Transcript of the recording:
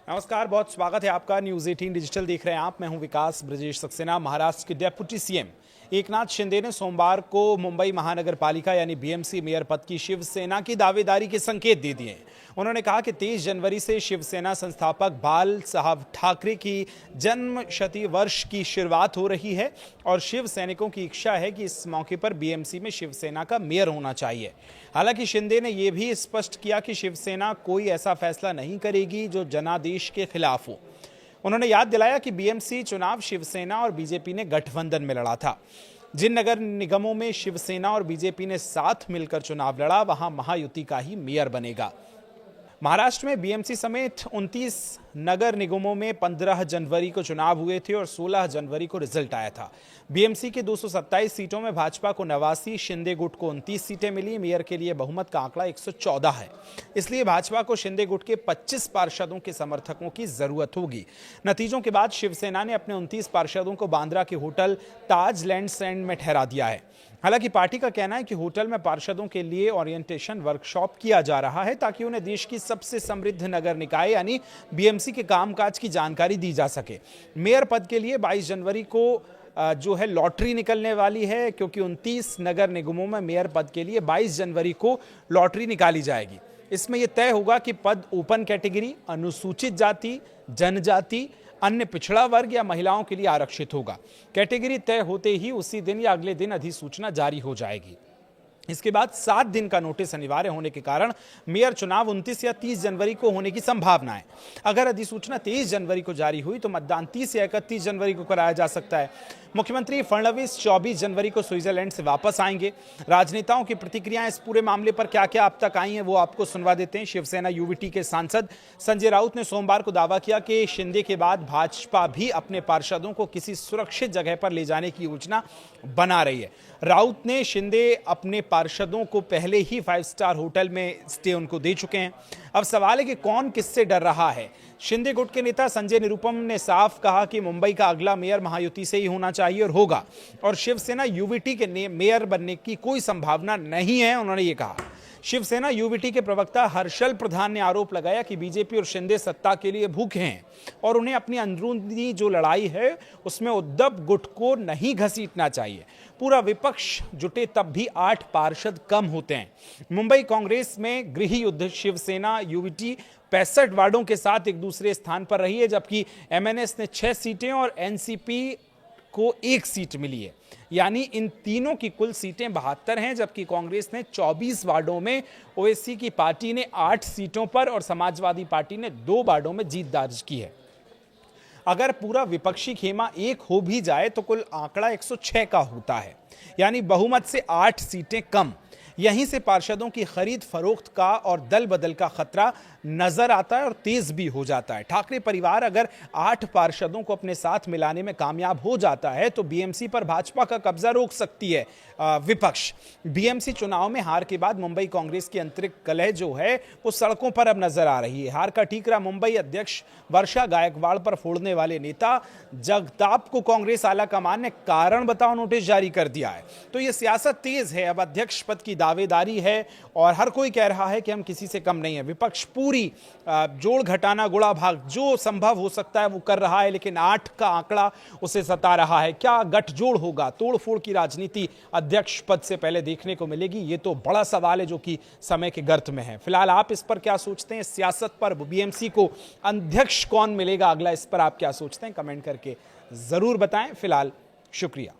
नमस्कार, बहुत स्वागत है आपका। न्यूज़ 18 डिजिटल देख रहे हैं आप। मैं हूं विकास ब्रजेश सक्सेना। महाराष्ट्र के डेप्यूटी सीएम एकनाथ शिंदे ने सोमवार को मुंबई महानगर पालिका यानी बीएमसी मेयर पद की शिवसेना की दावेदारी के संकेत दे दिए। उन्होंने कहा कि 23 जनवरी से शिवसेना संस्थापक बाल साहब ठाकरे की जन्म शती वर्ष की शुरुआत हो रही है और शिव सैनिकों की इच्छा है कि इस मौके पर बीएमसी में शिवसेना का मेयर होना चाहिए। हालांकि शिंदे ने यह भी स्पष्ट किया कि शिवसेना कोई ऐसा फैसला नहीं करेगी जो जनादेश के खिलाफ हो। उन्होंने याद दिलाया कि बीएमसी चुनाव शिवसेना और बीजेपी ने गठबंधन में लड़ा था। जिन नगर निगमों में शिवसेना और बीजेपी ने साथ मिलकर चुनाव लड़ा, वहां महायुति का ही मेयर बनेगा। महाराष्ट्र में बीएमसी समेत 29 नगर निगमों में 15 जनवरी को चुनाव हुए थे और 16 जनवरी को रिजल्ट आया था। बीएमसी के 227 सीटों में भाजपा को 89, शिंदे गुट को 29 सीटें मिली। मेयर के लिए बहुमत का आंकड़ा 114 है, इसलिए भाजपा को शिंदे गुट के 25 पार्षदों के समर्थकों की जरूरत होगी। नतीजों के बाद शिवसेना ने अपने 29 पार्षदों को बांद्रा के होटल ताज लैंड्स एंड में ठहरा दिया है। हालांकि पार्टी का कहना है कि होटल में पार्षदों के लिए ओरिएंटेशन वर्कशॉप किया जा रहा है ताकि उन्हें देश की सबसे समृद्ध नगर निकाय यानी बीएमसी के कामकाज की जानकारी दी जा सके। मेयर पद के लिए 22 जनवरी को जो है लॉटरी निकलने वाली है, क्योंकि 29 नगर निगमों में मेयर पद के लिए 22 जनवरी को लॉटरी निकाली जाएगी। इसमें यह तय होगा कि पद ओपन कैटेगरी, अनुसूचित जाति, जनजाति, अन्य पिछड़ा वर्ग या महिलाओं के लिए आरक्षित होगा। कैटेगरी तय होते ही उसी दिन या अगले दिन अधिसूचना जारी हो जाएगी। इसके बाद 7 दिन का नोटिस अनिवार्य होने के कारण मेयर चुनाव 29 या 30 जनवरी को होने की संभावना है। अगर अधिसूचना 23 जनवरी को जारी हुई तो मतदान 30 या 31 जनवरी को कराया जा सकता है। मुख्यमंत्री फडणवीस 24 जनवरी को स्विट्जरलैंड से वापस आएंगे। राजनेताओं की प्रतिक्रियाएं इस पूरे मामले पर क्या क्या अब तक आई हैं, वो आपको सुनवा देते हैं। शिवसेना यूवीटी के सांसद संजय राउत ने सोमवार को दावा किया कि शिंदे के बाद भाजपा भी अपने पार्षदों को किसी सुरक्षित जगह पर ले जाने की योजना बना रही है। राउत ने शिंदे अपने पार्षदों को पहले ही 5 स्टार होटल में स्टे उनको दे चुके हैं। अब सवाल है कि कौन किससे डर रहा है। शिंदे गुट के नेता संजय निरुपम ने साफ कहा कि मुंबई का अगला मेयर महायुति से ही होना चाहिए और होगा, और शिवसेना यूवीटी के मेयर बनने की कोई संभावना नहीं है, उन्होंने ये कहा। शिवसेना यूवीटी के प्रवक्ता हर्षल प्रधान ने आरोप लगाया कि बीजेपी और शिंदे सत्ता के लिए भूखे हैं और उन्हें अपनी अंदरूनी जो लड़ाई है उसमें उद्धव गुट को नहीं घसीटना चाहिए। पूरा विपक्ष जुटे तब भी 8 पार्षद कम होते हैं। मुंबई कांग्रेस में गृह युद्ध शिवसेना यूवीटी 65 वार्डों के साथ एक दूसरे स्थान पर रही है, जबकि एमएनएस ने 6 सीटें और एनसीपी को 1 सीट मिली है। यानी इन तीनों की कुल सीटें 72 हैं, जबकि कांग्रेस ने 24 वार्डों में, ओवैसी की पार्टी ने 8 सीटों पर और समाजवादी पार्टी ने 2 वार्डों में जीत दर्ज की है। अगर पूरा विपक्षी खेमा एक हो भी जाए तो कुल आंकड़ा 106 का होता है, यानी बहुमत से 8 सीटें कम। यहीं से पार्षदों की खरीद फरोख्त का और दल बदल का खतरा नजर आता है और तेज भी हो जाता है। ठाकरे परिवार अगर 8 पार्षदों को अपने साथ मिलाने में कामयाब हो जाता है तो बीएमसी पर भाजपा का कब्जा रोक सकती है विपक्ष। बीएमसी चुनाव में हार के बाद मुंबई कांग्रेस की आंतरिक कलह जो है वो सड़कों पर अब नजर आ रही है। हार का ठीकरा मुंबई अध्यक्ष वर्षा गायकवाड़ पर फोड़ने वाले नेता जगताप को कांग्रेस आला कमान ने कारण बताओ नोटिस जारी कर दिया है। तो ये सियासत तेज है। अब अध्यक्ष पद की दावेदारी है और हर कोई कह रहा है कि हम किसी से कम नहीं है। विपक्ष पूरी जोड़ घटाना गुणा भाग जो संभव हो सकता है वो कर रहा है, लेकिन 8 का आंकड़ा उसे सता रहा है। क्या गठजोड़ होगा? तोड़फोड़ की राजनीति अध्यक्ष पद से पहले देखने को मिलेगी? ये तो बड़ा सवाल है जो कि समय के गर्त में है। फिलहाल आप इस पर क्या सोचते हैं? सियासत पर बीएमसी को अध्यक्ष कौन मिलेगा अगला, इस पर आप क्या सोचते हैं? कमेंट करके जरूर बताएं। फिलहाल शुक्रिया।